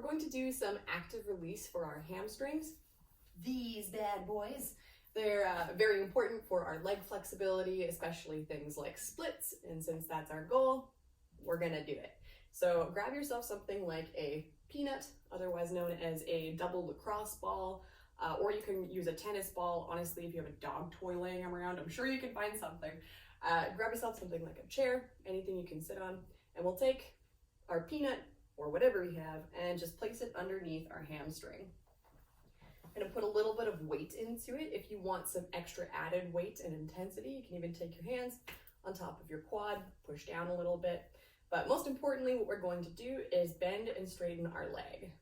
going to do some active release for our hamstrings. These bad boys. They're very important for our leg flexibility, especially things like splits, and since that's our goal, we're gonna do it. So grab yourself something like a peanut, otherwise known as a double lacrosse ball, or you can use a tennis ball. Honestly, if you have a dog toy laying around, I'm sure you can find something. Grab yourself something like a chair, anything you can sit on, and we'll take our peanut, or whatever we have, and just place it underneath our hamstring. I'm gonna put a little bit of weight into it. If you want some extra added weight and intensity, you can even take your hands on top of your quad, push down a little bit. But most importantly, what we're going to do is bend and straighten our leg.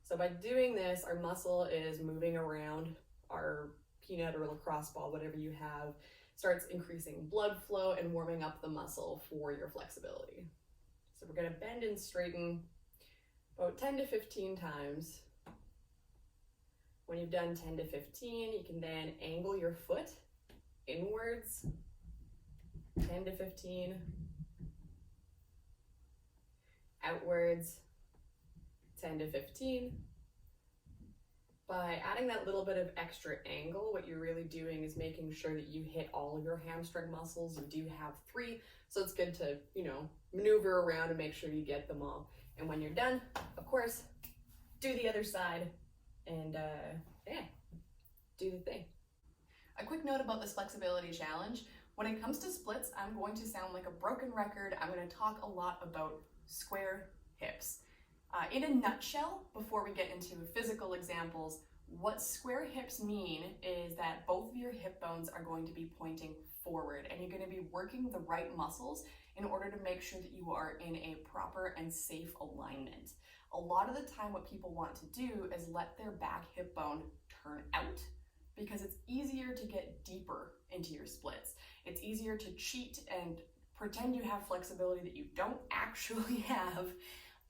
So by doing this, our muscle is moving around our peanut or lacrosse ball, whatever you have, starts increasing blood flow and warming up the muscle for your flexibility. So we're gonna bend and straighten about 10 to 15 times. When you've done 10 to 15, you can then angle your foot inwards, 10 to 15, outwards, 10 to 15. By adding that little bit of extra angle, what you're really doing is making sure that you hit all of your hamstring muscles. You do have 3, so it's good to, maneuver around and make sure you get them all. And when you're done, of course, do the other side and do the thing. A quick note about this flexibility challenge. When it comes to splits, I'm going to sound like a broken record. I'm going to talk a lot about square hips. In a nutshell, before we get into physical examples, what square hips mean is that both of your hip bones are going to be pointing forward, and you're going to be working the right muscles in order to make sure that you are in a proper and safe alignment. A lot of the time what people want to do is let their back hip bone turn out because it's easier to get deeper into your splits. It's easier to cheat and pretend you have flexibility that you don't actually have.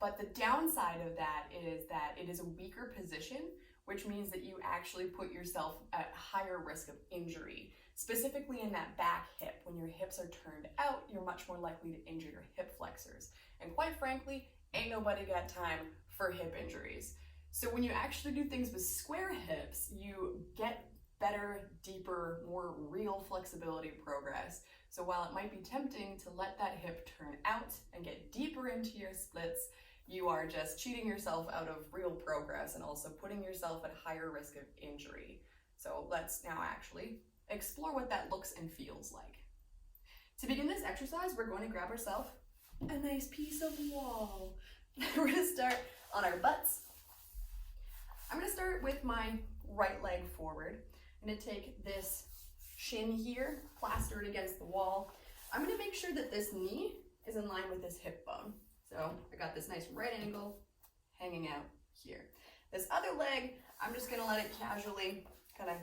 But the downside of that it is a weaker position, which means that you actually put yourself at higher risk of injury. Specifically in that back hip, when your hips are turned out, you're much more likely to injure your hip flexors. And quite frankly, ain't nobody got time for hip injuries. So when you actually do things with square hips, you get better, deeper, more real flexibility progress. So while it might be tempting to let that hip turn out and get deeper into your splits, you are just cheating yourself out of real progress and also putting yourself at higher risk of injury. So let's now actually explore what that looks and feels like. To begin this exercise, we're going to grab ourselves a nice piece of wall. We're going to start on our butts. I'm going to start with my right leg forward. I'm going to take this shin here, plaster it against the wall. I'm going to make sure that this knee is in line with this hip bone. So I got this nice right angle hanging out here. This other leg, I'm just gonna let it casually kind of,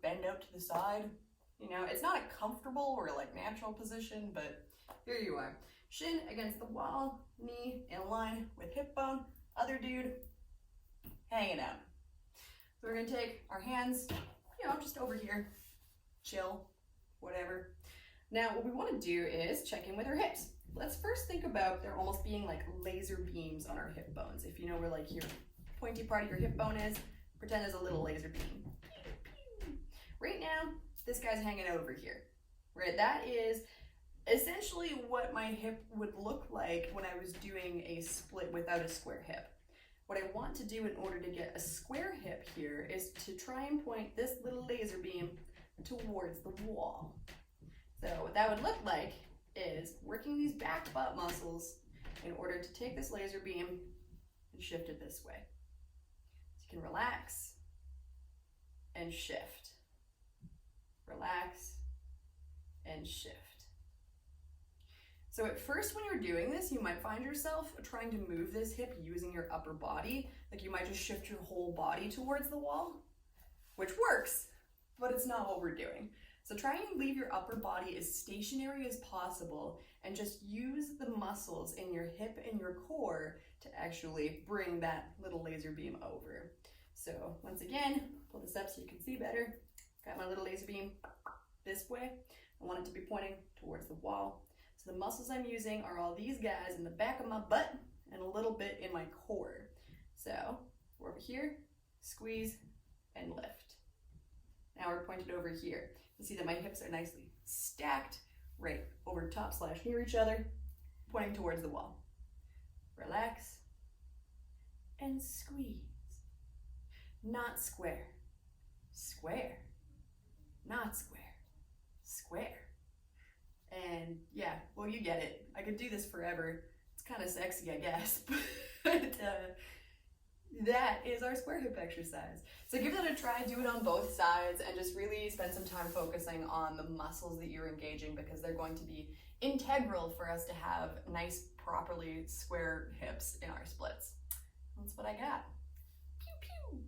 bend out to the side. It's not a comfortable or natural position, but here you are. Shin against the wall, knee in line with hip bone, other dude hanging out. So we're gonna take our hands, just over here, chill, whatever. Now what we wanna do is check in with our hips. Let's first think about there almost being like laser beams on our hip bones. If you know where your pointy part of your hip bone is, pretend there's a little laser beam. Right now, this guy's hanging over here, right? That is essentially what my hip would look like when I was doing a split without a square hip. What I want to do in order to get a square hip here is to try and point this little laser beam towards the wall. So what that would look like is working these back butt muscles in order to take this laser beam and shift it this way. So you can relax and shift. Relax and shift. So at first when you're doing this, you might find yourself trying to move this hip using your upper body. Like you might just shift your whole body towards the wall, which works, but it's not what we're doing. So try and leave your upper body as stationary as possible and just use the muscles in your hip and your core to actually bring that little laser beam over. So once again, pull this up so you can see better. Got my little laser beam this way. I want it to be pointing towards the wall. So the muscles I'm using are all these guys in the back of my butt and a little bit in my core. So we're over here, squeeze and lift. Now we're pointed over here. You see that my hips are nicely stacked right over top / near each other, pointing towards the wall. Relax and squeeze. Not square, square, not square, square. And yeah, well, you get it. I could do this forever. It's kind of sexy, I guess, but that is our square hip exercise. So give that a try, do it on both sides, and just really spend some time focusing on the muscles that you're engaging, because they're going to be integral for us to have nice, properly square hips in our splits. That's what I got. Pew, pew.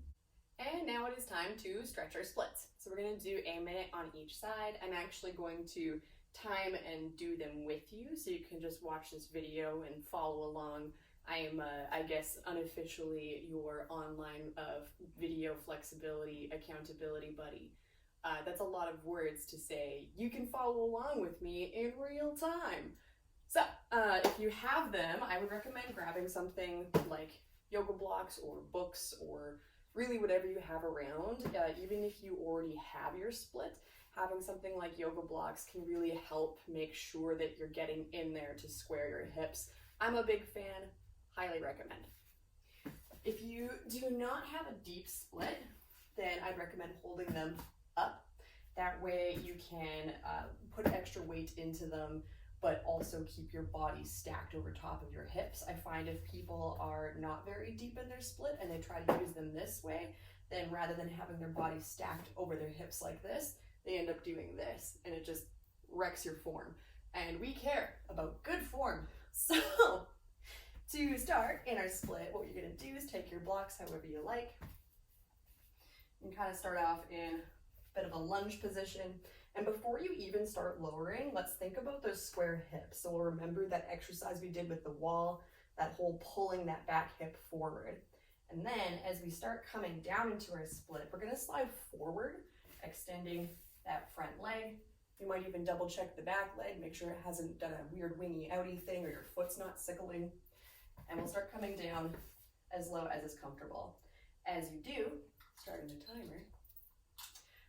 And now it is time to stretch our splits. So we're going to do a minute on each side. I'm actually going to time and do them with you, so you can just watch this video and follow along. I am, I guess, unofficially your online video flexibility accountability buddy. That's a lot of words to say. You can follow along with me in real time. So if you have them, I would recommend grabbing something like yoga blocks or books or really whatever you have around. Even if you already have your split, having something like yoga blocks can really help make sure that you're getting in there to square your hips. I'm a big fan. Highly recommend. If you do not have a deep split, then I'd recommend holding them up. That way you can put extra weight into them, but also keep your body stacked over top of your hips. I find if people are not very deep in their split and they try to use them this way, then rather than having their body stacked over their hips like this, they end up doing this, and it just wrecks your form. And we care about good form. So to start in our split, what you're going to do is take your blocks however you like. You can kind of start off in a bit of a lunge position. And before you even start lowering, let's think about those square hips. So we'll remember that exercise we did with the wall, that whole pulling that back hip forward. And then as we start coming down into our split, we're going to slide forward, extending that front leg. You might even double check the back leg, make sure it hasn't done a weird wingy outy thing or your foot's not sickling. And we'll start coming down as low as is comfortable. As you do, starting the timer,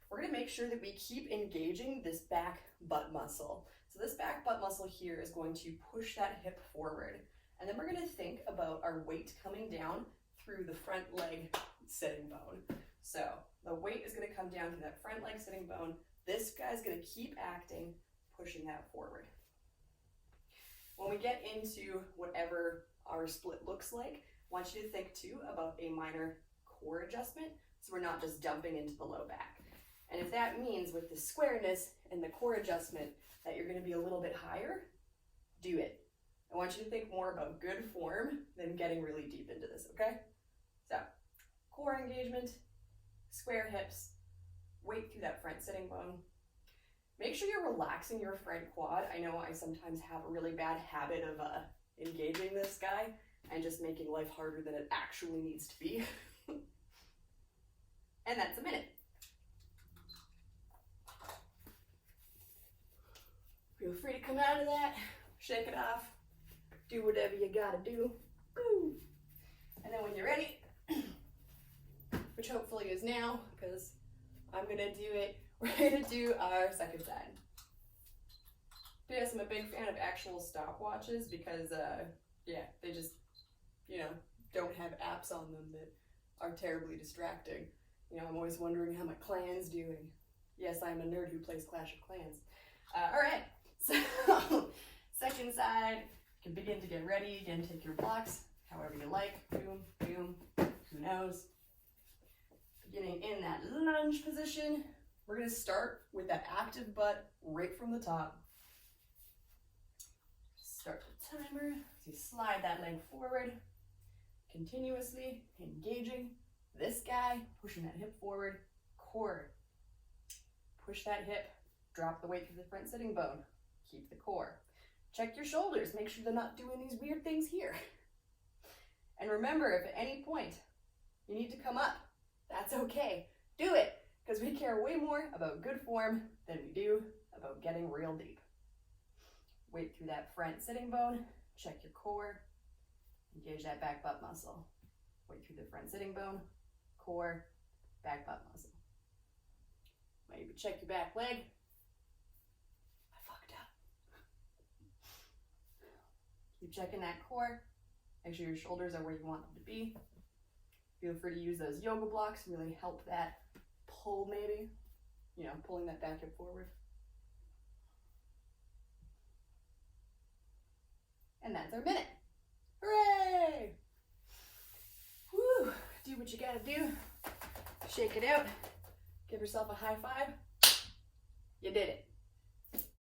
we're going to make sure that we keep engaging this back butt muscle. So this back butt muscle here is going to push that hip forward. And then we're going to think about our weight coming down through the front leg sitting bone. So the weight is going to come down through that front leg sitting bone. This guy's going to keep acting, pushing that forward. When we get into whatever our split looks like, I want you to think too about a minor core adjustment, so we're not just dumping into the low back. And if that means with the squareness and the core adjustment that you're going to be a little bit higher, do it. I want you to think more about good form than getting really deep into this, okay? So, core engagement, square hips, weight through that front sitting bone. Make sure you're relaxing your front quad. I know I sometimes have a really bad habit of engaging this guy and just making life harder than it actually needs to be. And that's a minute. Feel free to come out of that, shake it off, do whatever you gotta do. Woo. And then when you're ready, which hopefully is now, because I'm gonna do it, we're gonna do our second side. Yes, I'm a big fan of actual stopwatches because, yeah, they just, don't have apps on them that are terribly distracting. I'm always wondering how my clan's doing. Yes, I'm a nerd who plays Clash of Clans. All right, so second side, you can begin to get ready. Again, take your blocks however you like. Boom, boom, who knows. Beginning in that lunge position, we're gonna start with that active butt right from the top. Start the timer, so you slide that leg forward, continuously engaging this guy, pushing that hip forward, core. Push that hip, drop the weight through the front sitting bone, keep the core. Check your shoulders, make sure they're not doing these weird things here. And remember, if at any point you need to come up, that's okay. Do it, because we care way more about good form than we do about getting real deep. Weight through that front sitting bone, check your core, Engage that back butt muscle. Way through the front sitting bone, core, back butt muscle. Maybe check your back leg. I fucked up. Keep checking that core. Make sure your shoulders are where you want them to be. Feel free to use those yoga blocks to really help that pull maybe. You know, pulling that back hip forward. And that's our minute. Hooray! Woo! Do what you gotta do. Shake it out. Give yourself a high five. You did it.